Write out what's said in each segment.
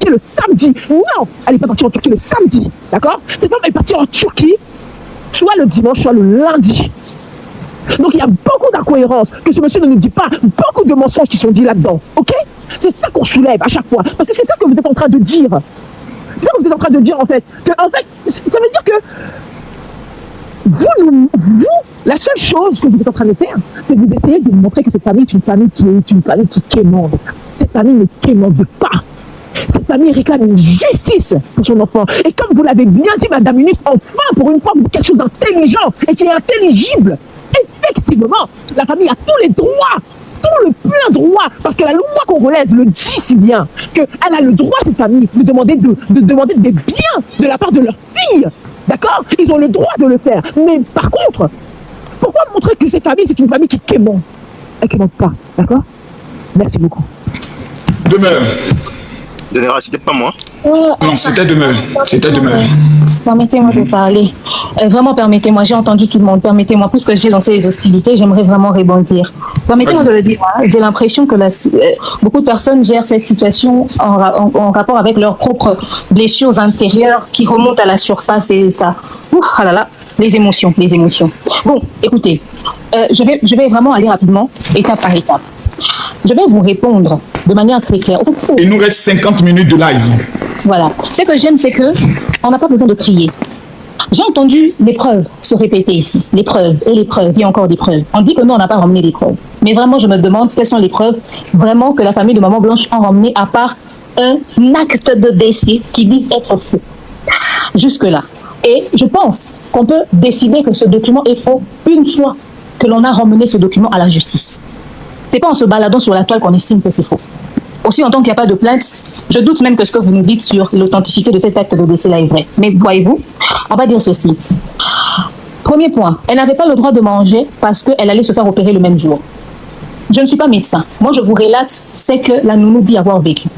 Turquie le samedi. Non, elle n'est pas partie en Turquie le samedi. D'accord? Cette femme est partie en Turquie soit le dimanche, soit le lundi. Donc il y a beaucoup d'incohérences que ce monsieur ne nous dit pas, beaucoup de mensonges qui sont dits là-dedans. Ok? C'est ça qu'on soulève à chaque fois. Parce que c'est ça que vous êtes en train de dire. C'est ça que vous êtes en train de dire en fait. Ça veut dire que vous, la seule chose que vous êtes en train de faire, c'est que vous essayez de montrer que cette famille est une famille qui quémande. Cette famille ne quémande pas. Cette famille réclame une justice pour son enfant. Et comme vous l'avez bien dit, Madame Ministre, enfin, pour une fois, quelque chose d'intelligent et qui est intelligible. Effectivement, la famille a tous les droits, tout le plein droit, parce que la loi congolaise le dit si bien, qu'elle a le droit, cette famille, de demander des biens de la part de leur fille. D'accord? Ils ont le droit de le faire. Mais par contre, pourquoi montrer que cette famille, c'est une famille qui quémande? Elle ne quémande pas. D'accord? Merci beaucoup. Demeure. Général, c'était pas moi. Non, c'était Demeure. C'était Demeure. Permettez-moi de parler. Vraiment, permettez-moi. J'ai entendu tout le monde. Permettez-moi, puisque j'ai lancé les hostilités, j'aimerais vraiment rebondir. Permettez-moi de le dire. Hein. J'ai l'impression que beaucoup de personnes gèrent cette situation en rapport avec leurs propres blessures intérieures qui remontent à la surface et ça. Ouf, ah là là, les émotions. Bon, écoutez, je vais vraiment aller rapidement, étape par étape. Je vais vous répondre de manière très claire. Il nous reste 50 minutes de live. Voilà. Ce que j'aime, c'est que on n'a pas besoin de crier. J'ai entendu les preuves se répéter ici. Les preuves et les preuves. Il y a encore des preuves. On dit que nous, on n'a pas ramené les preuves. Mais vraiment, je me demande quelles sont les preuves vraiment que la famille de Maman Blanche a ramené à part un acte de décès qui disent être faux. Jusque-là. Et je pense qu'on peut décider que ce document est faux une fois que l'on a ramené ce document à la justice. C'est pas en se baladant sur la toile qu'on estime que c'est faux. Aussi, en tant qu'il n'y a pas de plainte, je doute même que ce que vous nous dites sur l'authenticité de cet acte de décès-là est vrai. Mais voyez-vous, on va dire ceci. Premier point, elle n'avait pas le droit de manger parce qu'elle allait se faire opérer le même jour. Je ne suis pas médecin. Moi, je vous relate ce que la nounou dit avoir vécu.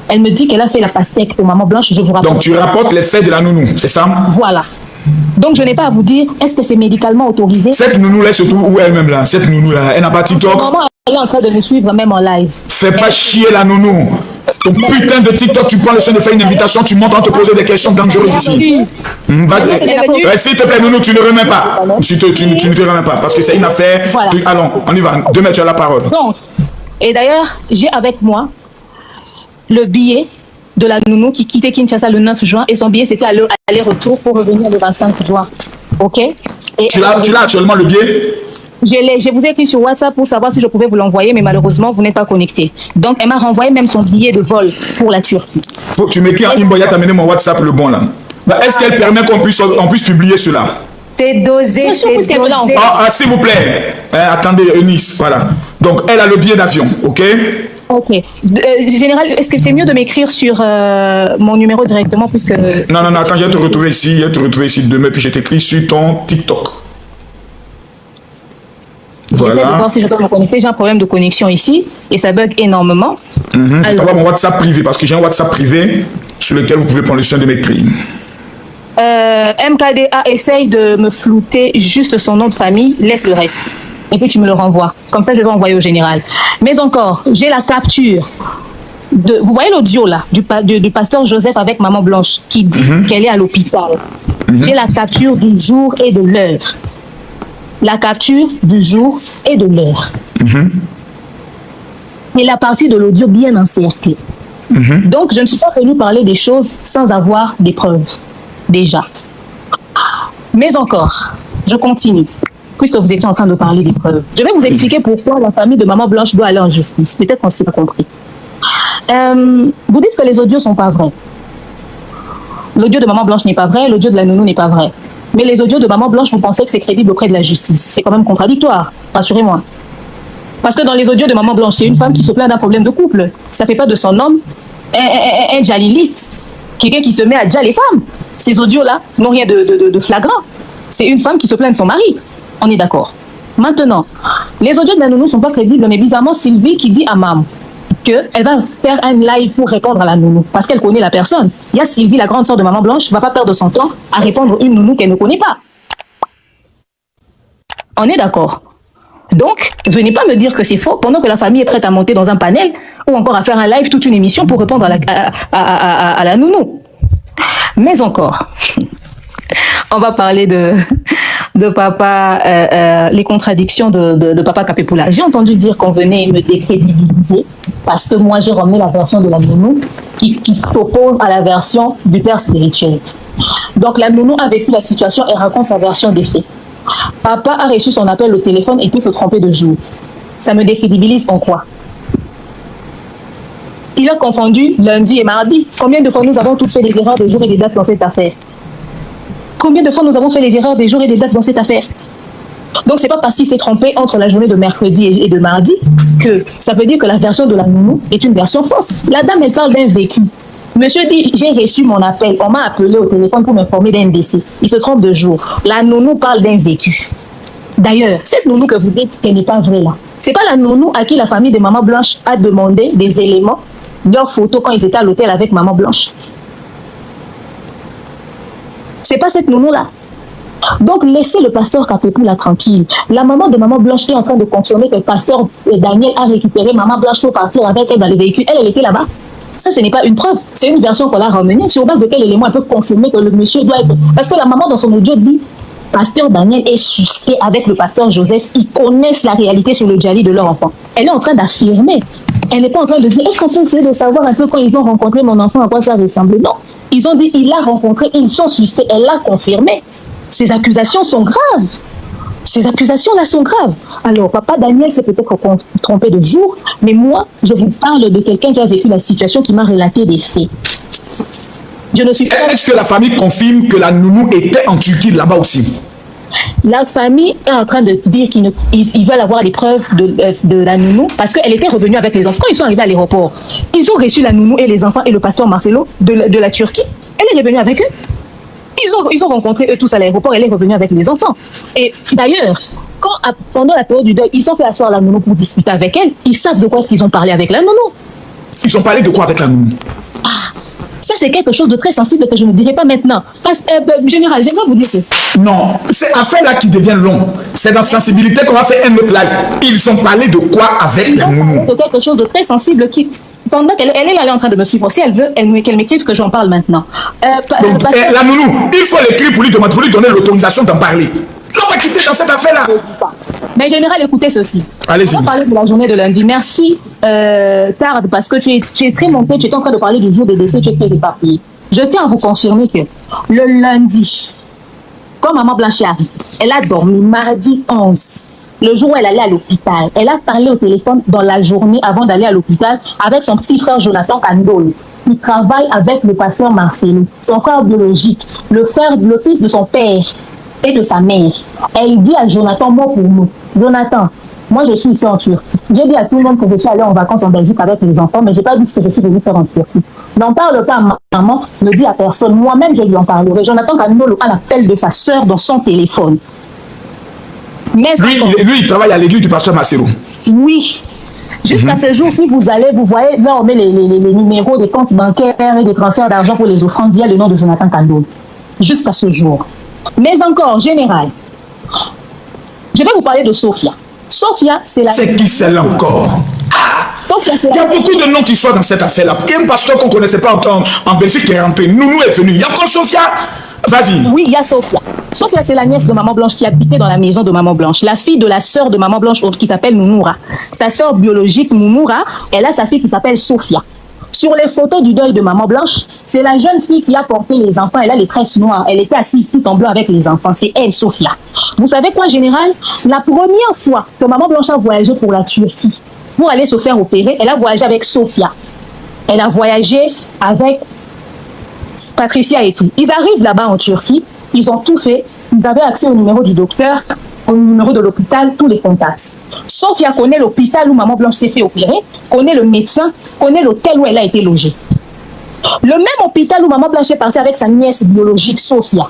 Elle me dit qu'elle a fait la pastèque pour Maman Blanche, je vous rapporte. Donc, tu rapportes les faits de la nounou, c'est ça? Voilà. Donc, je n'ai pas à vous dire, est-ce que c'est médicalement autorisé? Cette nounou-là se trouve où elle-même là? Cette nounou-là, elle n'a pas TikTok? Maman, elle est en train de me suivre même en live. Fais pas chier la nounou. Ton putain de TikTok, tu prends le soin de faire une invitation, tu montes en te poser des questions dangereuses ici. Vas-y. S'il te plaît, nounou, tu ne remets pas. Tu ne te remets pas, parce que c'est une affaire. Voilà. Allons, on y va. Demain, tu as la parole. Donc, et d'ailleurs, j'ai avec moi le billet de la nounou qui quittait Kinshasa le 9 juin et son billet c'était aller-retour pour revenir le 25 juin. Ok? Et Tu l'as actuellement le billet? je vous ai écrit sur WhatsApp pour savoir si je pouvais vous l'envoyer, mais malheureusement, vous n'êtes pas connecté. Donc, elle m'a renvoyé même son billet de vol pour la Turquie. Faut que tu m'écris en inbox, t'as amené mon WhatsApp le bon là. Est-ce qu'elle permet qu'on puisse publier cela? C'est dosé, c'est dosé. S'il vous plaît. Attendez, Eunice, voilà. Donc, elle a le billet d'avion, ok? Ok. Général, est-ce que c'est mieux de m'écrire sur mon numéro directement puisque... Non, attends, je vais te retrouver ici, demain, puis je t'écris sur ton TikTok. Voilà. J'essaie de voir si je peux me connecter. J'ai un problème de connexion ici et ça bug énormément. Alors, mon WhatsApp privé, parce que j'ai un WhatsApp privé sur lequel vous pouvez prendre le soin de m'écrire. MKDA essaye de me flouter juste son nom de famille, laisse le reste. Et puis tu me le renvoies. Comme ça, je vais envoyer au général. Mais encore, j'ai la capture. Vous voyez l'audio là, du pasteur Joseph avec Maman Blanche qui dit qu'elle est à l'hôpital. J'ai la capture du jour et de l'heure. La capture du jour et de l'heure. Et la partie de l'audio bien encerclée. Donc, je ne suis pas venue parler des choses sans avoir des preuves. Déjà. Mais encore, je continue. Puisque vous étiez en train de parler des preuves. Je vais vous expliquer pourquoi la famille de Maman Blanche doit aller en justice. Peut-être qu'on ne s'est pas compris. Vous dites que les audios ne sont pas vrais. L'audio de Maman Blanche n'est pas vrai, l'audio de la nounou n'est pas vrai. Mais les audios de Maman Blanche, vous pensez que c'est crédible auprès de la justice. C'est quand même contradictoire, rassurez-moi. Parce que dans les audios de Maman Blanche, c'est une femme qui se plaint d'un problème de couple. Ça ne fait pas de son homme un djaliliste, quelqu'un qui se met à djal les femmes. Ces audios-là n'ont rien de flagrant. C'est une femme qui se plaint de son mari. On est d'accord. Maintenant, les audios de la nounou ne sont pas crédibles, mais bizarrement, Sylvie qui dit à Mam qu'elle va faire un live pour répondre à la nounou, parce qu'elle connaît la personne. Il y a Sylvie, la grande sœur de Maman Blanche, ne va pas perdre son temps à répondre à une nounou qu'elle ne connaît pas. On est d'accord. Donc, venez pas me dire que c'est faux pendant que la famille est prête à monter dans un panel ou encore à faire un live, toute une émission pour répondre à la nounou. Mais encore, on va parler de papa, les contradictions de papa Kapepula. J'ai entendu dire qu'on venait me décrédibiliser parce que moi j'ai ramené la version de la nounou qui s'oppose à la version du père spirituel. Donc la nounou a vécu la situation et raconte sa version des faits. Papa a reçu son appel au téléphone et peut se tromper de jour. Ça me décrédibilise en quoi? Il a confondu lundi et mardi. Combien de fois nous avons tous fait des erreurs de jour et des dates dans cette affaire? Combien de fois nous avons fait les erreurs des jours et des dates dans cette affaire? Donc c'est pas parce qu'il s'est trompé entre la journée de mercredi et de mardi que ça veut dire que la version de la nounou est une version fausse. La dame, elle parle d'un vécu. Monsieur dit, j'ai reçu mon appel, on m'a appelé au téléphone pour m'informer d'un décès. Il se trompe de jour. La nounou parle d'un vécu. D'ailleurs, cette nounou que vous dites qu'elle n'est pas vraie là, c'est pas la nounou à qui la famille de Maman Blanche a demandé des éléments, leurs photos quand ils étaient à l'hôtel avec Maman Blanche. C'est pas cette nounou-là. Donc, laissez le pasteur Kapepula tranquille. La maman de Maman Blanche est en train de confirmer que le pasteur Daniel a récupéré Maman Blanche pour partir avec elle dans le véhicule. Elle était là-bas. Ça, ce n'est pas une preuve. C'est une version qu'on a ramenée. Sur base de quel élément elle peut confirmer que le monsieur doit être... Parce que la maman, dans son audio, dit pasteur Daniel est suspect avec le pasteur Joseph. Ils connaissent la réalité sur le djali de leur enfant. Elle est en train d'affirmer. Elle n'est pas en train de dire, est-ce qu'on peut essayer de savoir un peu quand ils ont rencontré mon enfant, à quoi ça ressemblait? Non. Ils ont dit, il l'a rencontré, ils sont suspects. Elle l'a confirmé. Ces accusations sont graves. Ces accusations-là sont graves. Alors, papa Daniel s'est peut-être trompé de jour, mais moi, je vous parle de quelqu'un qui a vécu la situation, qui m'a relaté des faits. Je ne suis pas... Est-ce que la famille confirme que la nounou était en Turquie là-bas aussi? La famille est en train de dire qu'ils veulent avoir les preuves de la nounou parce qu'elle était revenue avec les enfants. Quand ils sont arrivés à l'aéroport, ils ont reçu la nounou et les enfants et le pasteur Marcelo de la Turquie. Elle est revenue avec eux. Ils ont rencontré eux tous à l'aéroport, elle est revenue avec les enfants. Et d'ailleurs, pendant la période du deuil, ils ont fait asseoir la nounou pour discuter avec elle. Ils savent de quoi est-ce qu'ils ont parlé avec la nounou. Ils ont parlé de quoi avec la nounou? Ça, c'est quelque chose de très sensible que je ne dirai pas maintenant. Général, j'aimerais vous dire que... Non, c'est affaire-là qui devient long. C'est dans sensibilité qu'on va faire un autre live. Ils ont parlé de quoi avec la nounou? De quelque chose de très sensible qui... Pendant qu'elle est en train de me suivre, si elle veut, qu'elle m'écrive que j'en parle maintenant. Donc, la nounou, il faut l'écrire pour lui donner l'autorisation d'en parler. On va quitter dans cette affaire-là. Mais général, écoutez ceci. Allez-y. On va parler de la journée de lundi. Merci, Tarde, parce que tu es très monté, tu es en train de parler du jour des décès, tu es très éparpillé. Je tiens à vous confirmer que le lundi, quand Maman Blanche arrive, elle a dormi mardi 11. Le jour où elle allait à l'hôpital, elle a parlé au téléphone dans la journée avant d'aller à l'hôpital avec son petit frère Jonathan Kandol, qui travaille avec le pasteur Marcelo, son frère biologique, le fils de son père et de sa mère. Elle dit à Jonathan, mot pour mot, Jonathan, moi je suis ici en Turquie. J'ai dit à tout le monde que je suis allée en vacances en Belgique avec les enfants, mais je n'ai pas dit ce que je suis venue faire en Turquie. N'en parle pas à ma maman, ne dis à personne. Moi-même, je lui en parlerai. Jonathan Kandol a l'appel de sa sœur dans son téléphone. Mais lui, il travaille à l'église du pasteur Marcelo. Oui. Jusqu'à ce jour, si vous allez, vous voyez, là on met les numéros des comptes bancaires et des transferts d'argent pour les offrandes, il y a le nom de Jonathan Kandol. Jusqu'à ce jour. Mais encore, général, je vais vous parler de Sophia. Sophia, c'est la... C'est qui celle-là encore? Il y a beaucoup de noms qui sont dans cette affaire-là. Il y a un pasteur qu'on ne connaissait pas en Belgique qui est rentré. Nounou est venu. Il y a encore Sophia. Vas-y. Oui, il y a Sophia. Sophia, c'est la nièce de Maman Blanche qui habitait dans la maison de Maman Blanche. La fille de la sœur de Maman Blanche qui s'appelle Moumoura. Sa sœur biologique, Moumoura, elle a sa fille qui s'appelle Sophia. Sur les photos du deuil de Maman Blanche, c'est la jeune fille qui a porté les enfants. Elle a les tresses noires. Elle était assise tout en blanc avec les enfants. C'est elle, Sophia. Vous savez quoi, général? La première fois que Maman Blanche a voyagé pour la Turquie, pour aller se faire opérer, elle a voyagé avec Sophia. Elle a voyagé avec Patricia et tout. Ils arrivent là-bas en Turquie, ils ont tout fait. Ils avaient accès au numéro du docteur, au numéro de l'hôpital, tous les contacts. Sophia connaît l'hôpital où Maman Blanche s'est fait opérer, connaît le médecin, connaît l'hôtel où elle a été logée. Le même hôpital où Maman Blanche est partie avec sa nièce biologique, Sophia.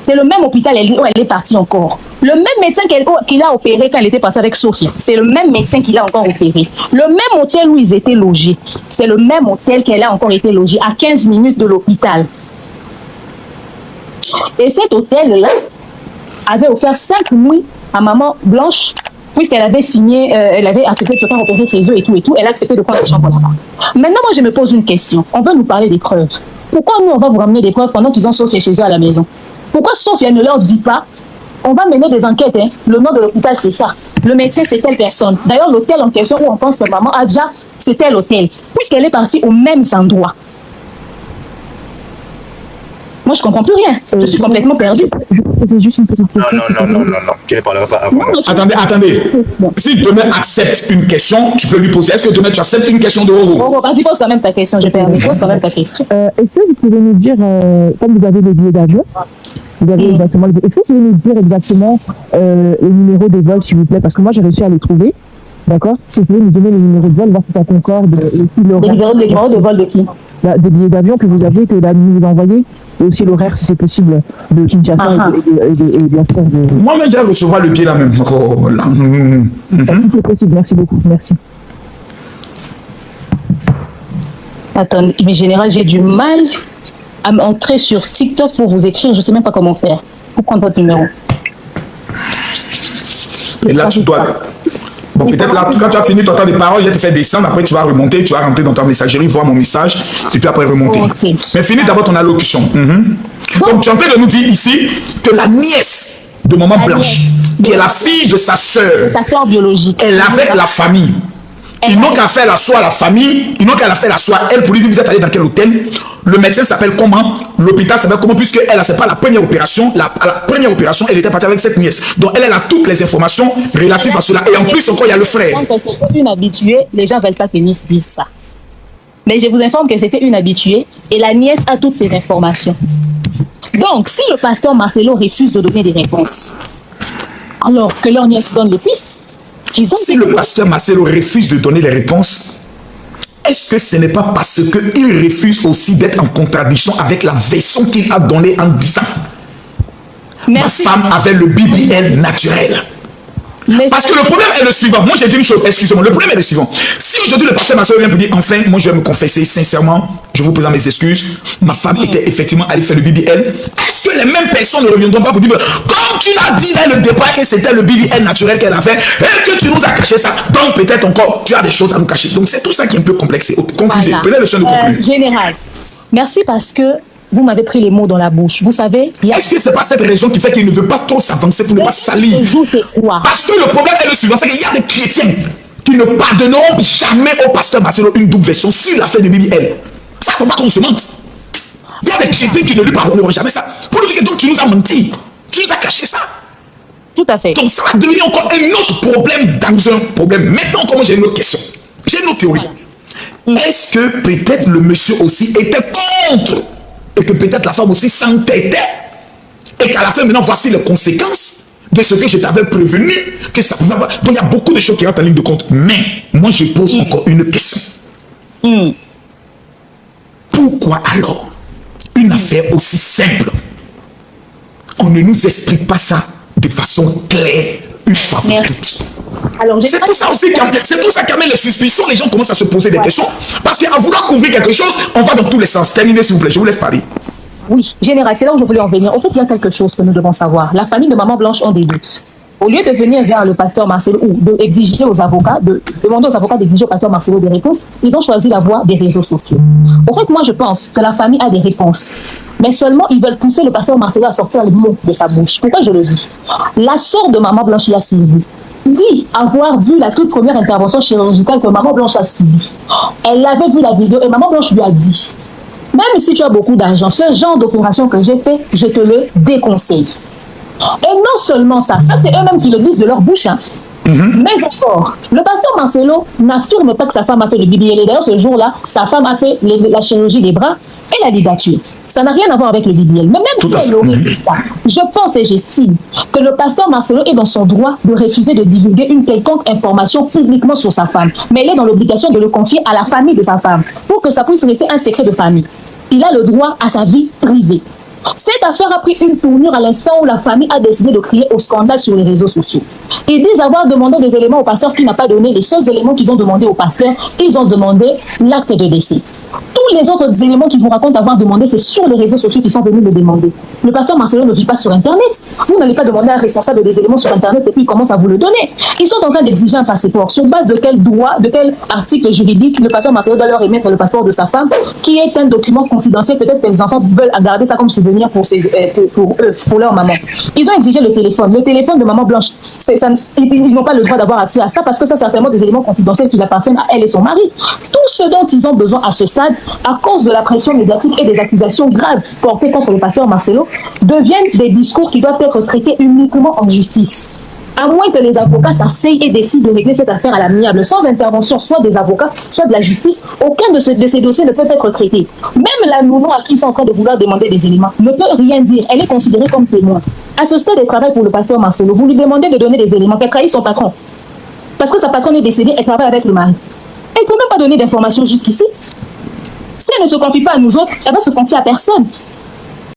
C'est le même hôpital où elle est partie encore. Le même médecin qui l'a opéré quand elle était partie avec Sophia, c'est le même médecin qui l'a encore opéré. Le même hôtel où ils étaient logés, c'est le même hôtel qu'elle a encore été logée, à 15 minutes de l'hôpital. Et cet hôtel-là avait offert 5 nuits à Maman Blanche puisqu'elle avait signé, elle avait accepté de se faire opérer chez eux et tout, elle a accepté de prendre la chambre là-bas. Maintenant, moi, je me pose une question. On veut nous parler des preuves. Pourquoi nous, on va vous ramener des preuves pendant qu'ils ont Sophia chez eux à la maison? Pourquoi Sophia ne leur dit pas, on va mener des enquêtes, hein. Le nom de l'hôpital, c'est ça. Le médecin, c'est telle personne. D'ailleurs, l'hôtel en question où on pense que maman a déjà, c'est tel hôtel. Puisqu'elle est partie aux mêmes endroits. Moi, je comprends plus rien. Je suis complètement perdue. C'est juste une petite question. Non. Tu ne parleras pas avant. Attendez. Si demain accepte une question, tu peux lui poser. Est-ce que demain tu acceptes une question de Roro? Bon, vas-y, pose quand même ta question. Je perds. Pose quand même ta question. Est-ce que vous pouvez nous dire, comme vous avez le billet d'avion, vous avez exactement le billet, est-ce que vous pouvez nous dire exactement le numéro de vol, s'il vous plaît? Parce que moi, j'ai réussi à les trouver. D'accord? Si vous pouvez nous donner le numéro de vol, voir si ça concorde. Le numéro de vol de qui? De billets d'avion que vous avez, que la nuit vous envoyez, et aussi l'horaire, si c'est possible, de Kinshasa et bien sûr de... Moi, je vais déjà recevoir le billet là même. Oh, là. Si c'est possible, merci beaucoup, merci. Attendez, mais général, j'ai du mal à m'entrer sur TikTok pour vous écrire. Je ne sais même pas comment faire. Pour prendre votre numéro. Et là, tu dois... Bon, peut-être là, quand tu as fini ton temps de parole, je vais te faire descendre. Après, tu vas remonter, tu vas rentrer dans ta messagerie, voir mon message, et puis après remonter. Okay. Mais finis d'abord ton allocution. Donc, tu es en train de nous dire ici que la nièce de Maman Blanche, qui est la fille de sa sœur, biologique, elle avait la famille. Ils n'ont qu'à faire la soie à la famille, ils n'ont qu'à la faire la soie elle pour lui dire vous êtes allé dans quel hôtel. Le médecin s'appelle comment, l'hôpital s'appelle comment, puisque elle, c'est pas la première opération. La première opération, elle était partie avec cette nièce. Donc elle a toutes les informations relatives à cela. Et en plus encore, il y a le frère. C'est une habituée, les gens ne veulent pas que Nice dise ça. Mais je vous informe que c'était une habituée et la nièce a toutes ces informations. Donc, si le pasteur Marcelo refuse de donner des réponses, alors que leur nièce donne les pistes, si le pasteur Marcelo refuse de donner les réponses, est-ce que ce n'est pas parce qu'il refuse aussi d'être en contradiction avec la version qu'il a donnée en disant ma femme avait le BBL naturel? Parce que le problème est le suivant. Moi, j'ai dit une chose, excusez-moi. Le problème est le suivant. Si aujourd'hui le pasteur Marcelo vient pour dire enfin, moi je vais me confesser sincèrement, je vous présente mes excuses, ma femme était effectivement allée faire le BBL, est-ce que les mêmes personnes ne reviendront pas pour dire comme tu l'as dit dès le départ que c'était le BBL naturel qu'elle a fait et que tu nous as caché ça, donc peut-être encore tu as des choses à nous cacher. Donc c'est tout ça qui est un peu complexé. Conclusez, prenez le soin de conclure. Général, merci parce que vous m'avez pris les mots dans la bouche. Vous savez... Est-ce que ce n'est pas cette raison qui fait qu'il ne veut pas trop s'avancer pour ne pas salir? Parce que le problème est le suivant, c'est qu'il y a des chrétiens qui ne pardonneront jamais au pasteur Marcelo une double version sur l'affaire de BBL. Ça, il ne faut pas qu'on se mente. Il y a des chrétiens qui ne lui pardonneront jamais ça. Pour nous dire que donc, tu nous as menti. Tu nous as caché ça. Tout à fait. Donc ça va devenir encore un autre problème dans un problème. Maintenant, comment j'ai une autre question? J'ai une autre théorie. Voilà. Est-ce que peut-être le monsieur aussi était contre? Et que peut-être la femme aussi s'entêtait. Et qu'à la fin, maintenant, voici les conséquences de ce que je t'avais prévenu. Que ça pouvait avoir. Donc, il y a beaucoup de choses qui rentrent en ligne de compte. Mais, moi, je pose encore une question. Pourquoi alors une affaire aussi simple, on ne nous explique pas ça de façon claire, une fois pour toutes? C'est tout ça aussi, c'est tout ça qui amène les suspicions. Les gens commencent à se poser des questions. Parce qu'à vouloir couvrir quelque chose, on va dans tous les sens. Terminez s'il vous plaît, je vous laisse parler. Oui, général, c'est là où je voulais en venir. En fait, il y a quelque chose que nous devons savoir. La famille de Maman Blanche ont des doutes. Au lieu de venir vers le pasteur Marcelo ou d'exiger aux avocats, de demander aux avocats d'exiger au pasteur Marcelo des réponses, ils ont choisi la voie des réseaux sociaux. En fait, moi, je pense que la famille a des réponses. Mais seulement, ils veulent pousser le pasteur Marcelo à sortir les mots de sa bouche. Pourquoi je le dis? La sœur de Maman Blanche, la Sylvie, dit avoir vu la toute première intervention chirurgicale que Maman Blanche a subie. Elle avait vu la vidéo et Maman Blanche lui a dit, même si tu as beaucoup d'argent, ce genre d'opération que j'ai fait, je te le déconseille. Et non seulement ça, ça c'est eux-mêmes qui le disent de leur bouche. Hein. Mais encore, le pasteur Marcelo n'affirme pas que sa femme a fait le BBL. D'ailleurs, ce jour-là, sa femme a fait la chirurgie des bras et la ligature. Ça n'a rien à voir avec le BBL. Mais même si elle aurait fait ça, je pense et j'estime que le pasteur Marcelo est dans son droit de refuser de divulguer une quelconque information publiquement sur sa femme. Mais il est dans l'obligation de le confier à la famille de sa femme pour que ça puisse rester un secret de famille. Il a le droit à sa vie privée. Cette affaire a pris une tournure à l'instant où la famille a décidé de crier au scandale sur les réseaux sociaux. Ils disent avoir demandé des éléments au pasteur qui n'a pas donné. Les seuls éléments qu'ils ont demandé au pasteur, ils ont demandé l'acte de décès. Tous les autres éléments qu'ils vous racontent avoir demandé, c'est sur les réseaux sociaux qu'ils sont venus le demander. Le pasteur Marcelo ne vit pas sur Internet. Vous n'allez pas demander à un responsable des éléments sur Internet et puis il commence à vous le donner. Ils sont en train d'exiger un passeport. Sur base de quel droit, de quel article juridique le pasteur Marcelo doit leur émettre le passeport de sa femme, qui est un document confidentiel. Peut-être que les enfants veulent garder ça comme souvenir pour eux, pour leur maman. Ils ont exigé le téléphone de maman Blanche. Ils n'ont pas le droit d'avoir accès à ça parce que ça, c'est certainement des éléments confidentiels qui appartiennent à elle et son mari. Tout ce dont ils ont besoin à ce stade, à cause de la pression médiatique et des accusations graves portées contre le pasteur Marcelo, deviennent des discours qui doivent être traités uniquement en justice. À moins que les avocats s'asseyent et décident de régler cette affaire à l'amiable, sans intervention soit des avocats, soit de la justice, aucun de ces dossiers ne peut être traité. Même la nounou à qui ils sont en train de vouloir demander des éléments ne peut rien dire. Elle est considérée comme témoin. À ce stade de travail pour le pasteur Marcelo, vous lui demandez de donner des éléments, qu'elle trahit son patron. Parce que sa patronne est décédée, elle travaille avec le mari. Elle ne peut même pas donner d'informations jusqu'ici. Si elle ne se confie pas à nous autres, elle va se confier à personne.